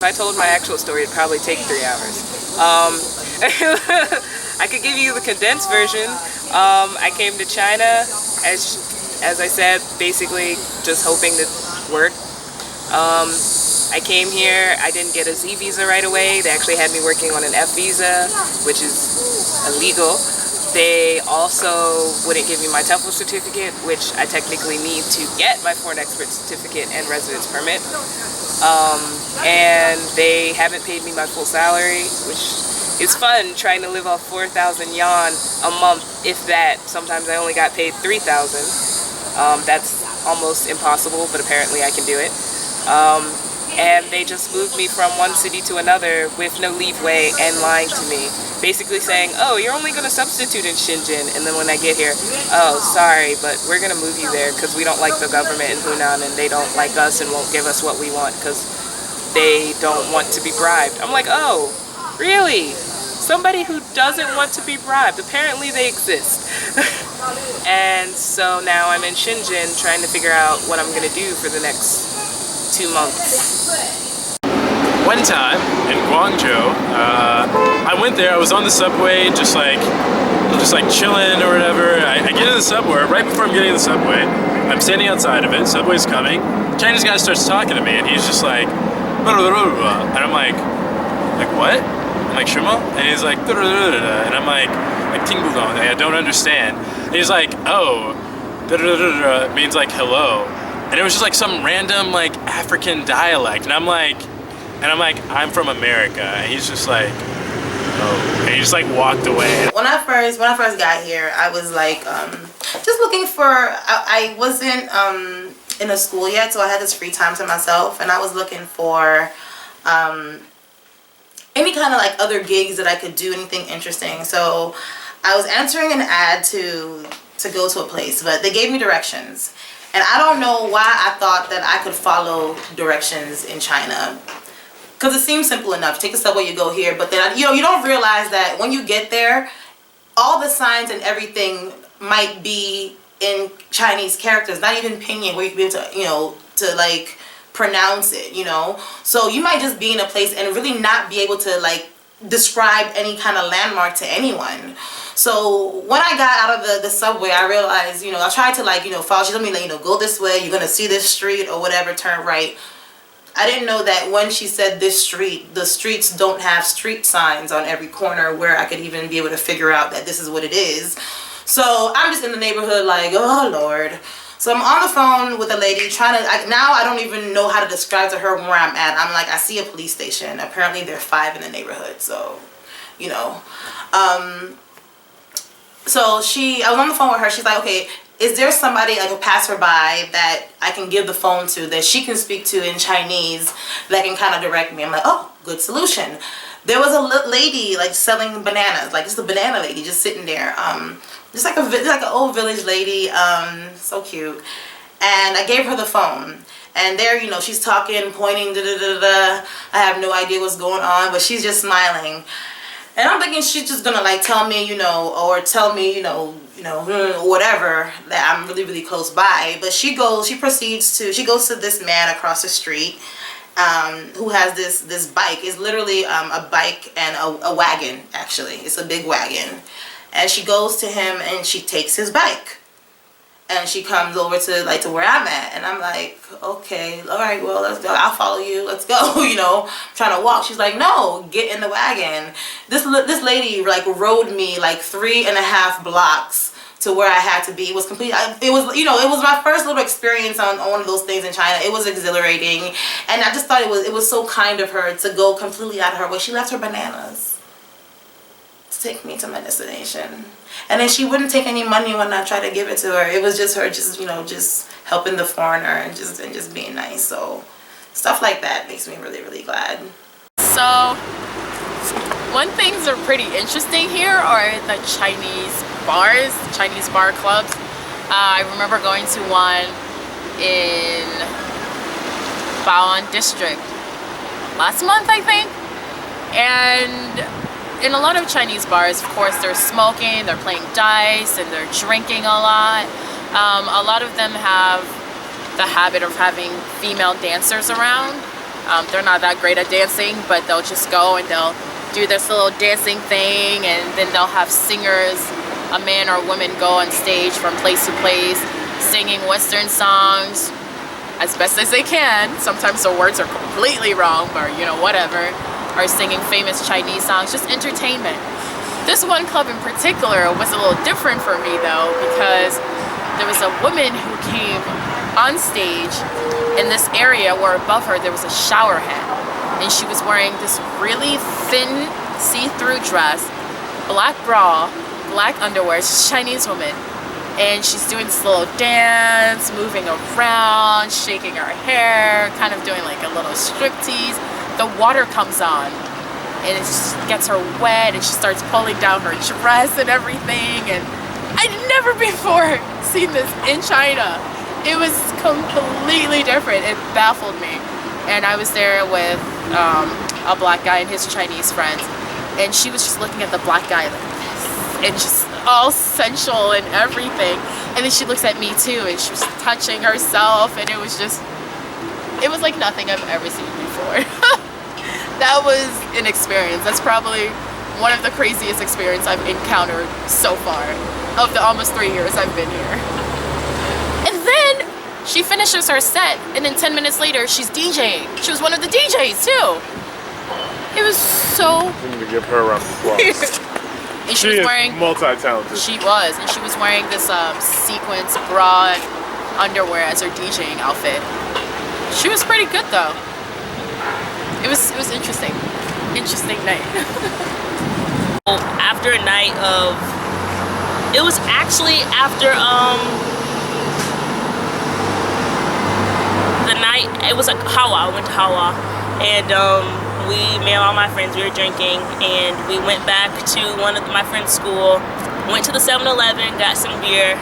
If I told my actual story, it'd probably take 3 hours. I could give you the condensed version. I came to China, as I said, basically just hoping to work. I came here, I didn't get a Z visa right away. They actually had me working on an F visa, which is illegal. They also wouldn't give me my TOEFL certificate, which I technically need to get my foreign expert certificate and residence permit. And they haven't paid me my full salary, which is fun trying to live off 4,000 yuan a month, if that. Sometimes I only got paid 3,000. That's almost impossible, but apparently I can do it. And they just moved me from one city to another with no leeway and lying to me. Basically saying, oh, you're only going to substitute in Shenzhen. And then when I get here, oh, sorry, but we're going to move you there because we don't like the government in Hunan and they don't like us and won't give us what we want because they don't want to be bribed. I'm like, oh, really? Somebody who doesn't want to be bribed. Apparently they exist. And so now I'm in Shenzhen trying to figure out what I'm going to do for the next 2 months. One time in Guangzhou, I went there. I was on the subway, just like chilling or whatever. I get in the subway. Right before I'm getting in the subway, I'm standing outside of it. Subway's coming. Chinese guy starts talking to me, and he's just like, blah, blah, blah, blah. And I'm like what? I'm like, Shimo? And he's like, blah, blah, blah, blah. And I'm like Tingbudong. I don't understand. And he's like, oh, blah, blah, blah, blah, means like hello. And it was just like some random like African dialect, and I'm like, I'm from America. And he's just like, oh, and he just like walked away. When I first got here, I was like, just looking for. I wasn't in a school yet, so I had this free time to myself, and I was looking for any kind of like other gigs that I could do, anything interesting. So I was answering an ad to go to a place, but they gave me directions. And I don't know why I thought that I could follow directions in China. Because it seems simple enough. Take the subway, you go here. But then, you don't realize that when you get there, all the signs and everything might be in Chinese characters. Not even pinyin, where you can be able to, to like pronounce it, So you might just be in a place and really not be able to like describe any kind of landmark to anyone. So when I got out of the subway, I realized, I tried to like, follow. She told me, like, go this way. You're going to see this street or whatever, turn right. I didn't know that when she said this street, the streets don't have street signs on every corner where I could even be able to figure out that this is what it is. So I'm just in the neighborhood like, oh, Lord. So I'm on the phone with a lady trying to, now I don't even know how to describe to her where I'm at. I'm like, I see a police station. Apparently there are 5 in the neighborhood. So, So I was on the phone with her. She's like, okay, is there somebody, like a passerby, that I can give the phone to that she can speak to in Chinese that can kind of direct me? I'm like, oh, good solution. There was a lady like selling bananas, like just a banana lady just sitting there, just like an old village lady, so cute. And I gave her the phone. And there, she's talking, pointing, I have no idea what's going on, but she's just smiling. And I'm thinking she's just gonna like tell me, or tell me, whatever, that I'm really, really close by. But she goes to this man across the street, who has this bike. It's literally a bike and a wagon, actually. It's a big wagon. And she goes to him and she takes his bike. And she comes over to where I'm at, and I'm like, okay, all right, well, let's go. I'll follow you. Let's go. Trying to walk. She's like, no, get in the wagon. This lady like rode me like 3.5 blocks to where I had to be. It was complete. It was my first little experience on one of those things in China. It was exhilarating, and I just thought it was so kind of her to go completely out of her way. She left her bananas to take me to my destination. And then she wouldn't take any money when I tried to give it to her. It was just her just helping the foreigner and just being nice. So stuff like that makes me really, really glad. So one things are pretty interesting here are the Chinese bars, Chinese bar clubs. I remember going to one in Bao'an district last month, I think. And in a lot of Chinese bars, of course, they're smoking, they're playing dice, and they're drinking a lot. A lot of them have the habit of having female dancers around. They're not that great at dancing, but they'll just go and they'll do this little dancing thing, and then they'll have singers, a man or a woman, go on stage from place to place singing Western songs as best as they can. Sometimes the words are completely wrong, but you know, whatever. Or singing famous Chinese songs, just entertainment. This one club in particular was a little different for me though, because there was a woman who came on stage in this area where above her there was a shower head, and she was wearing this really thin see-through dress, black bra, black underwear. She's a Chinese woman, and she's doing this little dance, moving around, shaking her hair, kind of doing like a little striptease. The water comes on and it just gets her wet, and she starts pulling down her dress and everything, and I'd never before seen this in China. It was completely different. It baffled me. And I was there with a black guy and his Chinese friends, and she was just looking at the black guy like this, and just all sensual and everything. And then she looks at me too, and she was touching herself, and it was like nothing I've ever seen before. That was an experience. That's probably one of the craziest experiences I've encountered so far of the almost 3 years I've been here. And then she finishes her set, and then 10 minutes later she's DJing. She was one of the DJs too. It was so... I'm gonna give her a round of applause. And she was wearing multi-talented. She was, and she was wearing this sequins bra and underwear as her DJing outfit. She was pretty good though. It was interesting. Interesting night. After a night of, it was actually after the night, it was like Hawa. I went to Hawa, and me and all my friends, we were drinking, and we went back to one of my friend's school, went to the 7-Eleven, got some beer.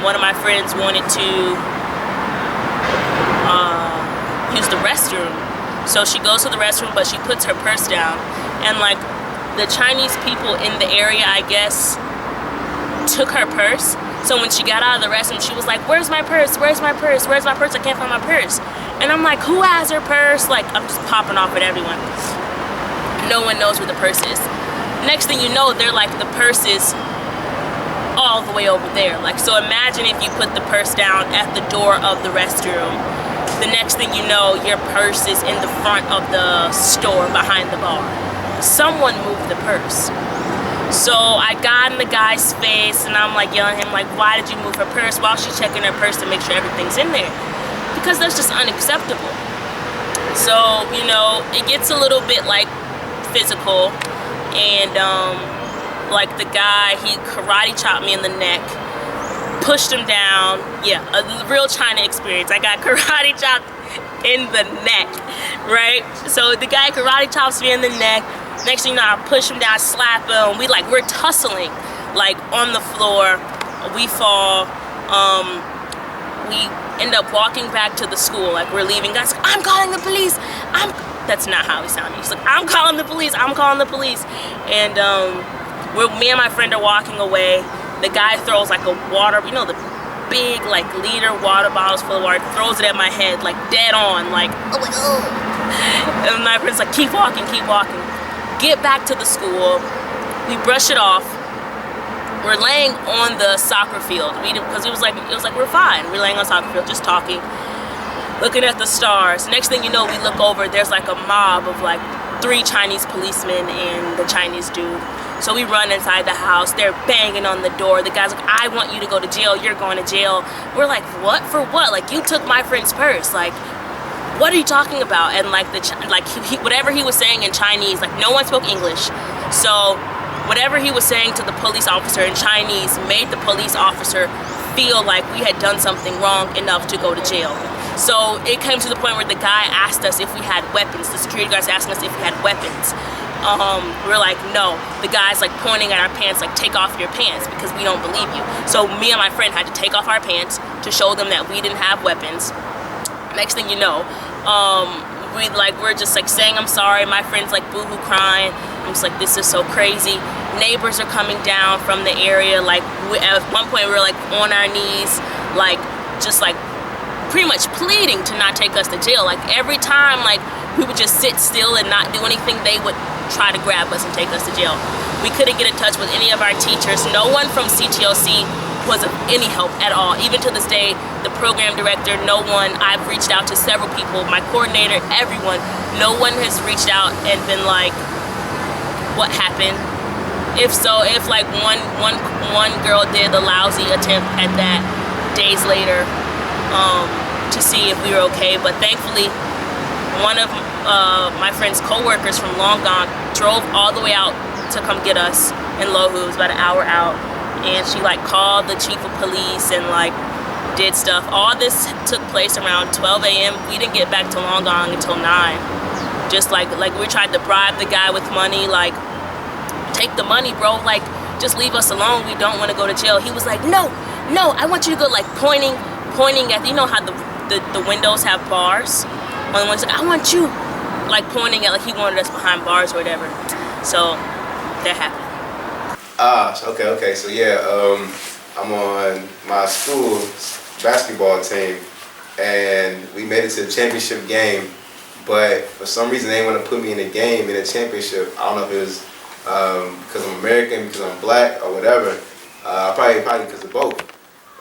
One of my friends wanted to use the restroom, so she goes to the restroom, but she puts her purse down, and like the Chinese people in the area, I guess, took her purse. So when she got out of the restroom, she was like, "Where's my purse? Where's my purse? Where's my purse? I can't find my purse." And I'm like, "Who has her purse?" Like, I'm just popping off at everyone. No one knows where the purse is. Next thing you know, they're like, the purse is all the way over there. Like, so imagine if you put the purse down at the door of the restroom. The next thing you know, your purse is in the front of the store behind the bar. Someone moved the purse. So I got in the guy's face, and I'm like yelling at him, like, "Why did you move her purse?" While she's checking her purse to make sure everything's in there. Because that's just unacceptable. So, you know, it gets a little bit like physical, and like the guy, he karate chopped me in the neck, pushed him down. Yeah, a real China experience. I got karate chopped in the neck, right? So the guy karate chops me in the neck. Next thing you know, I push him down, slap him. We're tussling, like, on the floor. We fall. We end up walking back to the school, like, we're leaving. Guys, "I'm calling the police. That's not how he sounded. He's like, "I'm calling the police. I'm calling the police." And me and my friend are walking away. The guy throws like a water, you know, the big like liter water bottles full of water, throws it at my head, like dead on, like, oh my god. And my friend's like, "Keep walking, keep walking." Get back to the school. We brush it off. We're laying on the soccer field because it was like we're fine. We're laying on the soccer field, just talking, looking at the stars. Next thing you know, we look over. There's like a mob of like 3 Chinese policemen and the Chinese dude. So we run inside the house. They're banging on the door. The guy's like, "I want you to go to jail. You're going to jail." We're like, "What? For what? Like, you took my friend's purse. Like, what are you talking about?" And like whatever he was saying in Chinese, like no one spoke English. So whatever he was saying to the police officer in Chinese made the police officer feel like we had done something wrong enough to go to jail. So it came to the point where the guy asked us if we had weapons. The security guard's asking us if we had weapons. We're like, "No." The guy's like pointing at our pants, like, "Take off your pants because we don't believe you." So me and my friend had to take off our pants to show them that we didn't have weapons. Next thing you know, we're just like saying, "I'm sorry." My friend's like boohoo crying. I'm just like, this is so crazy. Neighbors are coming down from the area. Like at one point we were like on our knees, like just like pretty much pleading to not take us to jail. Like every time, like we would just sit still and not do anything, they would try to grab us and take us to jail. We couldn't get in touch with any of our teachers. No one from CTOC was of any help at all. Even to this day, the program director, no one. I've reached out to several people, my coordinator, everyone. No one has reached out and been like, what happened? If so, if like one girl did a lousy attempt at that days later to see if we were okay, but thankfully one of my friend's co-workers from Long Gong drove all the way out to come get us in Lohu. It was about an hour out, and she like called the chief of police and like did stuff. All this took place around 12 a.m. We didn't get back to Long Gong until 9. Just like we tried to bribe the guy with money, like, take the money, bro, like just leave us alone, we don't want to go to jail. He was like, no, I want you to go, like pointing at, you know how the windows have bars on the ones, like, I want you, like pointing at, like he wanted us behind bars or whatever. So that happened. Okay. So yeah, I'm on my school basketball team, and we made it to the championship game. But for some reason, they didn't want to put me in the game in the championship. I don't know if it was because I'm American, because I'm black, or whatever. Probably because of both.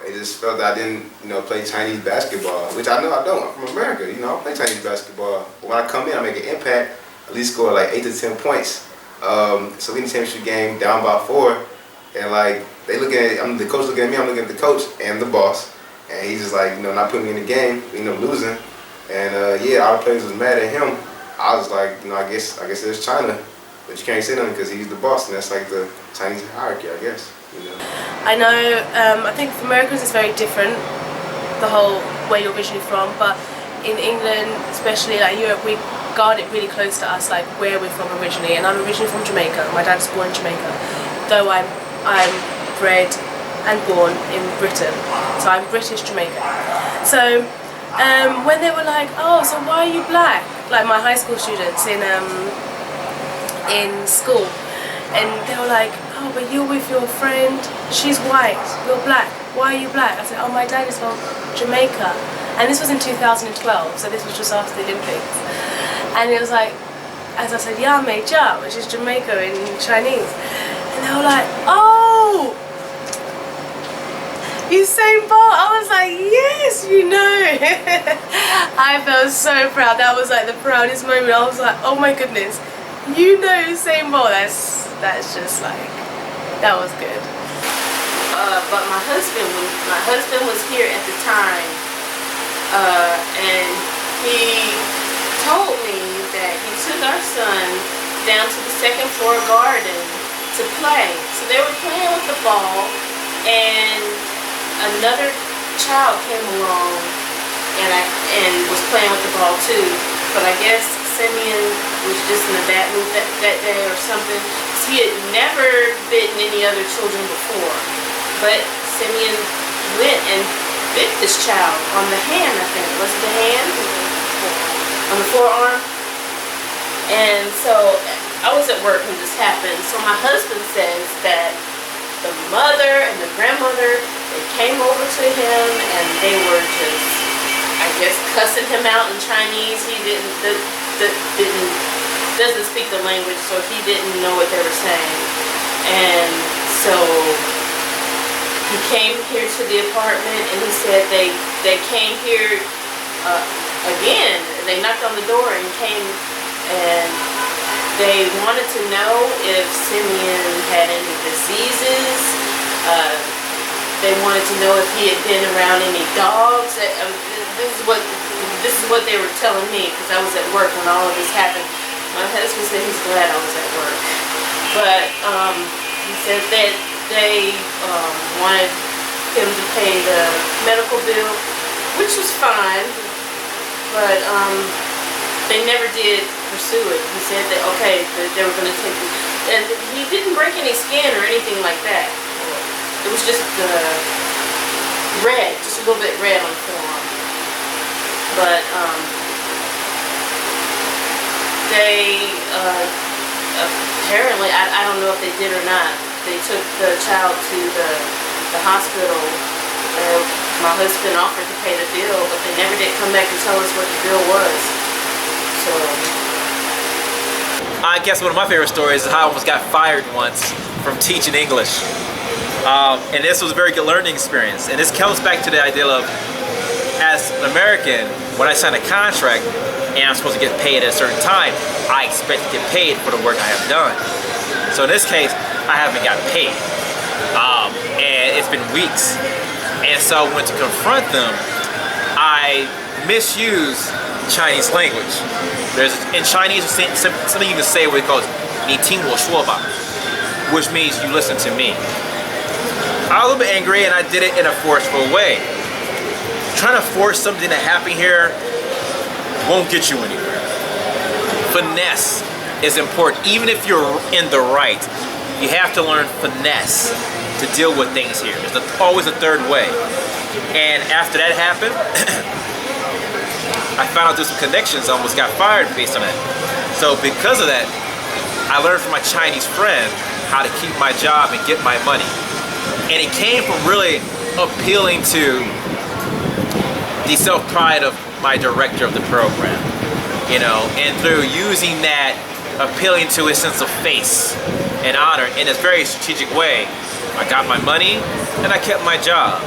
They just felt that I didn't, play Chinese basketball, which I know I don't. I'm from America, I play Chinese basketball. But when I come in, I make an impact. At least score like 8 to 10 points. So we in the championship game, down by 4, and like they looking at, the coach looking at me, I'm looking at the coach and the boss, and he's just like, not putting me in the game. We end up losing, and all the players was mad at him. I was like, I guess it's China, but you can't say nothing because he's the boss, and that's like the Chinese hierarchy, I guess. I know. I think for Americans it's very different, the whole where you're originally from, but in England, especially like Europe, we guard it really close to us, like where we're from originally. And I'm originally from Jamaica. My dad's born in Jamaica, though I'm bred and born in Britain, so I'm British Jamaican. So when they were like, oh, so why are you black? Like my high school students in school, and they were like, oh, but you're with your friend, she's white, you're black, why are you black? I said, oh, my dad is from Jamaica. And this was in 2012, so this was just after the Olympics. And it was like, as I said, Ya Mei Jia, which is Jamaica in Chinese. And they were like, oh, Usain Bolt. I was like, yes, I felt so proud. That was like the proudest moment. I was like, oh my goodness, Usain Bolt. That's just like, that was good. But my husband was here at the time, and he told me that he took our son down to the second floor garden to play. So they were playing with the ball, and another child came along and was playing with the ball too. But I guess Simeon was just in a bad mood that day or something. He had never bitten any other children before. But Simeon went and bit this child on the hand, I think. Was it the hand? On the forearm. And so I was at work when this happened. So my husband says that the mother and the grandmother, they came over to him and they were just, I guess, cussing him out in Chinese. He doesn't speak the language, so he didn't know what they were saying. And so he came here to the apartment, and he said they came here again. They knocked on the door and came, and they wanted to know if Simeon had any diseases. They wanted to know if he had been around any dogs. This is what they were telling me, because I was at work when all of this happened. My husband said he's glad I was at work. But he said that they wanted him to pay the medical bill, which was fine, but they never did pursue it. He said that, okay, that they were going to take it. And he didn't break any skin or anything like that. It was just red, just a little bit red on the forearm. But they apparently, I don't know if they did or not, they took the child to the hospital my husband offered to pay the bill, but they never did come back and tell us what the bill was. So I guess one of my favorite stories is how I almost got fired once from teaching English. And this was a very good learning experience. And this comes back to the idea of, as an American, when I sign a contract and I'm supposed to get paid at a certain time, I expect to get paid for the work I have done. So in this case, I haven't gotten paid. And it's been weeks. And so when to confront them, I misuse Chinese language. There's in Chinese something you can say where it goes, 你听我说吧, which means you listen to me. I was a little bit angry and I did it in a forceful way. Trying to force something to happen here won't get you anywhere. Finesse is important. Even if you're in the right, you have to learn finesse to deal with things here. There's always a third way. And after that happened, I found out there's some connections. I almost got fired based on that. So because of that, I learned from my Chinese friend how to keep my job and get my money. And it came from really appealing to the self-pride of my director of the program, you know, and through using that, appealing to his sense of face and honor in a very strategic way, I got my money and I kept my job.